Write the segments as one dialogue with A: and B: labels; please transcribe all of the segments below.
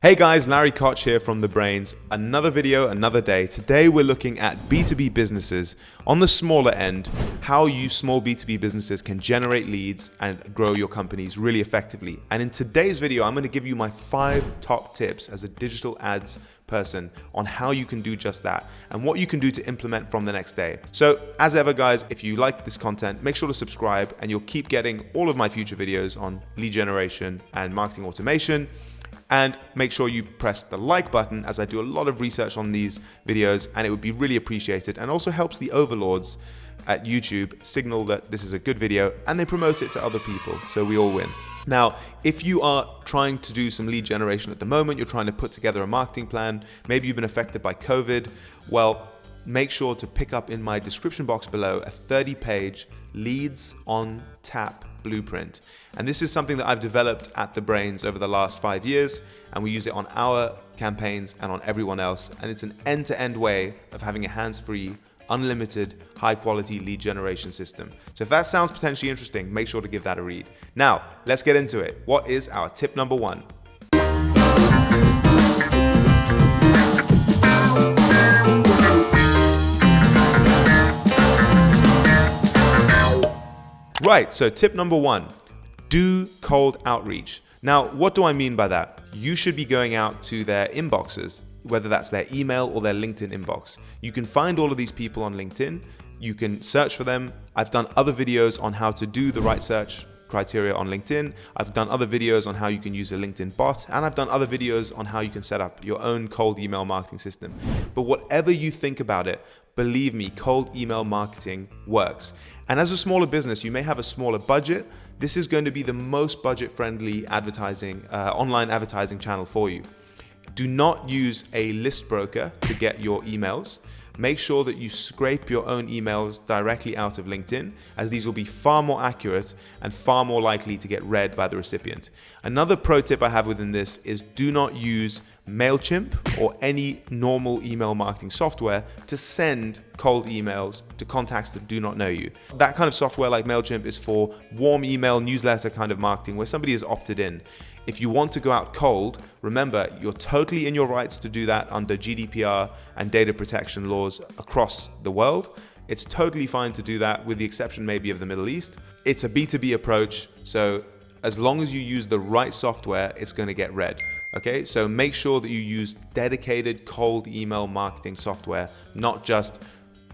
A: Hey guys, Larry Kotch here from The Brains. Another video, another day. Today we're looking at B2B businesses on the smaller end, how you small B2B businesses can generate leads and grow your companies really effectively. And in today's video, I'm going to give you my 5 top tips as a digital ads person on how you can do just that and what you can do to implement from the next day. So as ever guys, if you like this content, make sure to subscribe and you'll keep getting all of my future videos on lead generation and marketing automation. And make sure you press the like button, as I do a lot of research on these videos and it would be really appreciated, and also helps the overlords at YouTube signal that this is a good video and they promote it to other people, so we all win. Now, if you are trying to do some lead generation at the moment, you're trying to put together a marketing plan, maybe you've been affected by COVID, well, make sure to pick up in my description box below a 30-page leads on tap blueprint. And this is something that I've developed at The Brains over the last 5 years, and we use it on our campaigns and on everyone else. And it's an end-to-end way of having a hands-free, unlimited, high-quality lead generation system. So if that sounds potentially interesting, make sure to give that a read. Now, let's get into it. What is our tip number 1? Right, so tip number 1, do cold outreach. Now, what do I mean by that? You should be going out to their inboxes, whether that's their email or their LinkedIn inbox. You can find all of these people on LinkedIn. You can search for them. I've done other videos on how to do the right search criteria on LinkedIn. I've done other videos on how you can use a LinkedIn bot, and I've done other videos on how you can set up your own cold email marketing system. But whatever you think about it, believe me, cold email marketing works. And as a smaller business, you may have a smaller budget. This is going to be the most budget-friendly advertising, online advertising channel for you. Do not use a list broker to get your emails. Make sure that you scrape your own emails directly out of LinkedIn, as these will be far more accurate and far more likely to get read by the recipient. Another pro tip I have within this is do not use MailChimp or any normal email marketing software to send cold emails to contacts that do not know you. That kind of software like MailChimp is for warm email newsletter kind of marketing where somebody has opted in. If you want to go out cold, remember, you're totally in your rights to do that under GDPR and data protection laws across the world. It's totally fine to do that, with the exception maybe of the Middle East. It's a B2B approach, so as long as you use the right software, it's going to get read. Okay, so make sure that you use dedicated cold email marketing software, not just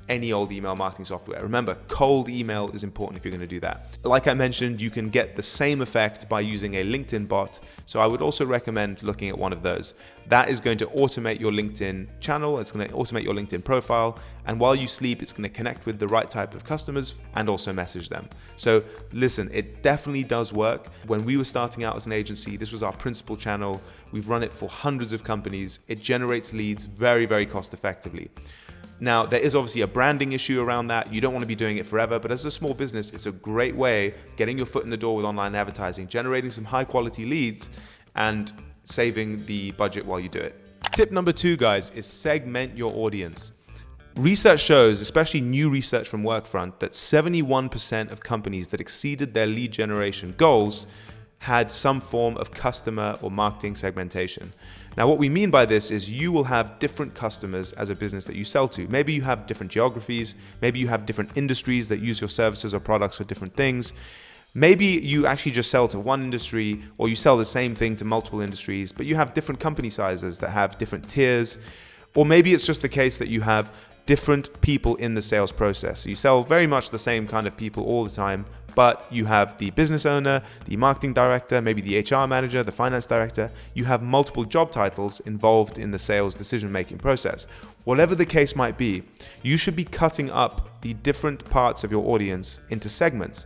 A: any old email marketing software. Remember, cold email is important if you're going to do that. Like I mentioned, you can get the same effect by using a LinkedIn bot. So I would also recommend looking at one of those. That is going to automate your LinkedIn channel. It's going to automate your LinkedIn profile. And while you sleep, it's going to connect with the right type of customers and also message them. So listen, it definitely does work. When we were starting out as an agency, this was our principal channel. We've run it for hundreds of companies. It generates leads very, very cost effectively. Now, there is obviously a branding issue around that. You don't want to be doing it forever, but as a small business, it's a great way getting your foot in the door with online advertising, generating some high quality leads and saving the budget while you do it. Tip number 2, guys, is segment your audience. Research shows, especially new research from Workfront, that 71% of companies that exceeded their lead generation goals had some form of customer or marketing segmentation. Now, what we mean by this is you will have different customers as a business that you sell to. Maybe you have different geographies. Maybe you have different industries that use your services or products for different things. Maybe you actually just sell to one industry, or you sell the same thing to multiple industries, but you have different company sizes that have different tiers. Or maybe it's just the case that you have different people in the sales process. You sell very much the same kind of people all the time, but you have the business owner, the marketing director, maybe the HR manager, the finance director. You have multiple job titles involved in the sales decision-making process. Whatever the case might be, you should be cutting up the different parts of your audience into segments.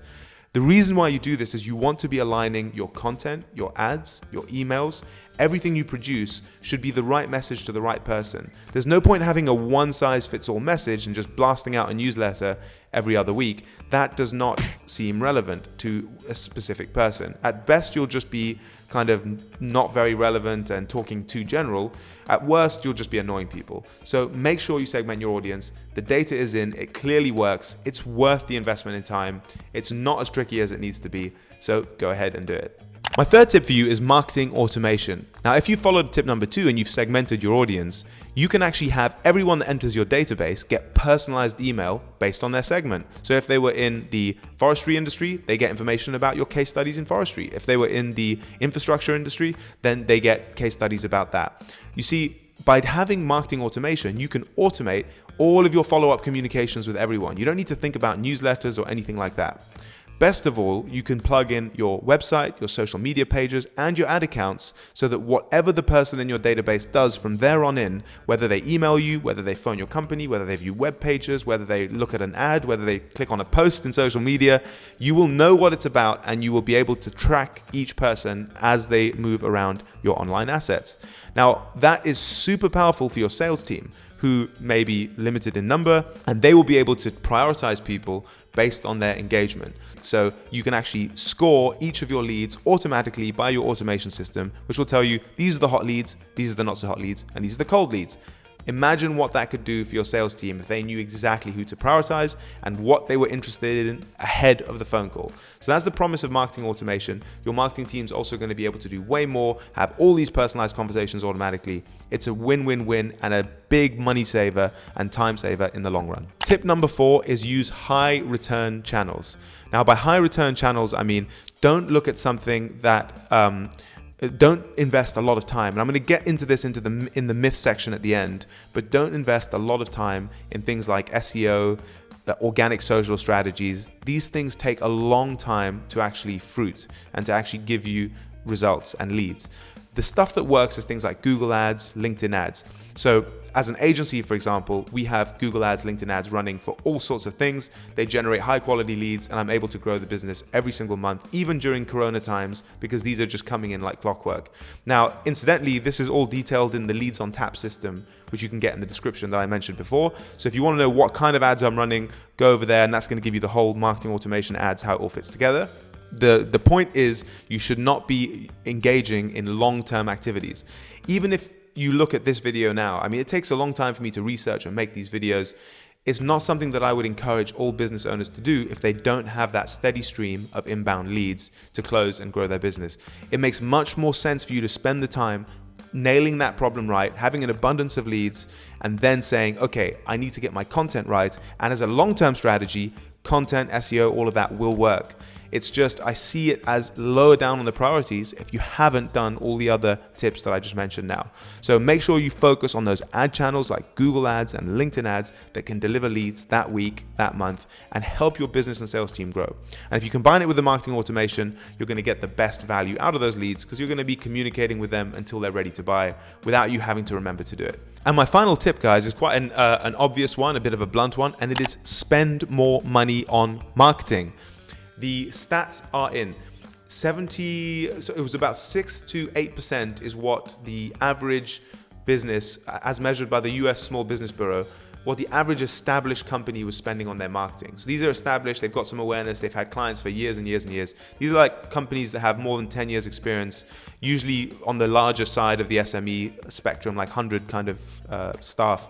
A: The reason why you do this is you want to be aligning your content, your ads, your emails, everything you produce should be the right message to the right person. There's no point having a one-size-fits-all message and just blasting out a newsletter every other week. That does not seem relevant to a specific person. At best, you'll just be kind of not very relevant and talking too general. At worst, you'll just be annoying people. So make sure you segment your audience. The data is in, it clearly works. It's worth the investment in time. It's not as tricky as it needs to be. So go ahead and do it. My third tip for you is marketing automation. Now, if you followed tip number 2 and you've segmented your audience, you can actually have everyone that enters your database get personalized email based on their segment. So if they were in the forestry industry, they get information about your case studies in forestry. If they were in the infrastructure industry, then they get case studies about that. You see, by having marketing automation, you can automate all of your follow-up communications with everyone. You don't need to think about newsletters or anything like that. Best of all, you can plug in your website, your social media pages, and your ad accounts so that whatever the person in your database does from there on in, whether they email you, whether they phone your company, whether they view web pages, whether they look at an ad, whether they click on a post in social media, you will know what it's about and you will be able to track each person as they move around your online assets. Now, that is super powerful for your sales team, who may be limited in number, and they will be able to prioritize people based on their engagement. So you can actually score each of your leads automatically by your automation system, which will tell you these are the hot leads, these are the not so hot leads, and these are the cold leads. Imagine what that could do for your sales team if they knew exactly who to prioritize and what they were interested in ahead of the phone call. So that's the promise of marketing automation. Your marketing team's also going to be able to do way more, have all these personalized conversations automatically. It's a win-win-win and a big money saver and time saver in the long run. Tip number 4 is use high return channels. Now, by high return channels, I mean, don't look at something that, don't invest a lot of time, and I'm going to get into this in the myth section at the end, but don't invest a lot of time in things like SEO, organic social strategies. These things take a long time to actually fruit and to actually give you results and leads. The stuff that works is things like Google ads, LinkedIn ads. So as an agency, for example, we have Google ads, LinkedIn ads running for all sorts of things. They generate high quality leads, and I'm able to grow the business every single month, even during Corona times, because these are just coming in like clockwork. Now, incidentally, this is all detailed in the Leads on Tap system, which you can get in the description that I mentioned before. So if you want to know what kind of ads I'm running, go over there, and that's going to give you the whole marketing automation ads, how it all fits together. The point is, you should not be engaging in long-term activities. Even if you look at this video now, I mean, it takes a long time for me to research and make these videos. It's not something that I would encourage all business owners to do if they don't have that steady stream of inbound leads to close and grow their business. It makes much more sense for you to spend the time nailing that problem right, having an abundance of leads, and then saying, okay, I need to get my content right. And as a long-term strategy, content, SEO, all of that will work. It's just, I see it as lower down on the priorities if you haven't done all the other tips that I just mentioned now. So make sure you focus on those ad channels like Google ads and LinkedIn ads that can deliver leads that week, that month, and help your business and sales team grow. And if you combine it with the marketing automation, you're going to get the best value out of those leads because you're going to be communicating with them until they're ready to buy without you having to remember to do it. And my final tip, guys, is quite an obvious one, a bit of a blunt one, and it is spend more money on marketing. The stats are in 70, so it was about 6 to 8% is what the average business, as measured by the US Small Business Bureau, what the average established company was spending on their marketing. So these are established, they've got some awareness, they've had clients for years and years and years. These are like companies that have more than 10 years experience, usually on the larger side of the SME spectrum, like 100 kind of staff.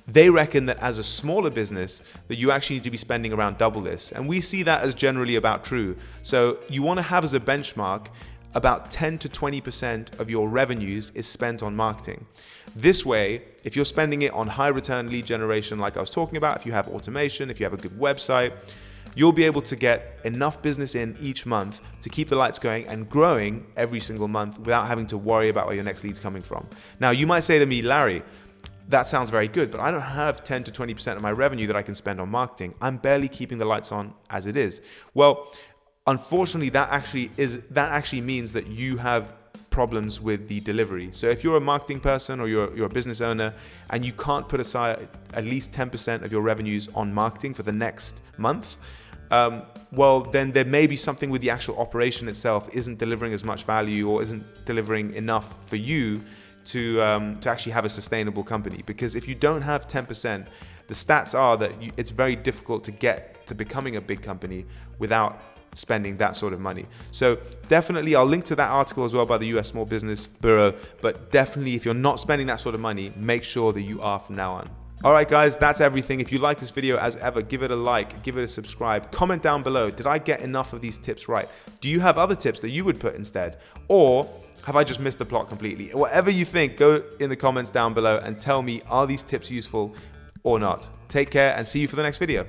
A: They reckon that as a smaller business, that you actually need to be spending around double this. And we see that as generally about true. So you want to have as a benchmark about 10 to 20% of your revenues is spent on marketing. This way, if you're spending it on high return lead generation, like I was talking about, if you have automation, if you have a good website, you'll be able to get enough business in each month to keep the lights going and growing every single month without having to worry about where your next lead's coming from. Now, you might say to me, Larry, that sounds very good, but I don't have 10 to 20% of my revenue that I can spend on marketing. I'm barely keeping the lights on as it is. Well, unfortunately, that actually means that you have problems with the delivery. So if you're a marketing person or you're a business owner and you can't put aside at least 10% of your revenues on marketing for the next month, well, then there may be something with the actual operation itself isn't delivering as much value or isn't delivering enough for you to actually have a sustainable company. Because if you don't have 10%, the stats are that it's very difficult to get to becoming a big company without spending that sort of money. So definitely, I'll link to that article as well by the US Small Business Bureau, but definitely if you're not spending that sort of money, make sure that you are from now on. All right, guys, that's everything. If you like this video, as ever, give it a like, give it a subscribe, comment down below. Did I get enough of these tips right? Do you have other tips that you would put instead? Or have I just missed the plot completely? Whatever you think, go in the comments down below and tell me, are these tips useful or not? Take care and see you for the next video.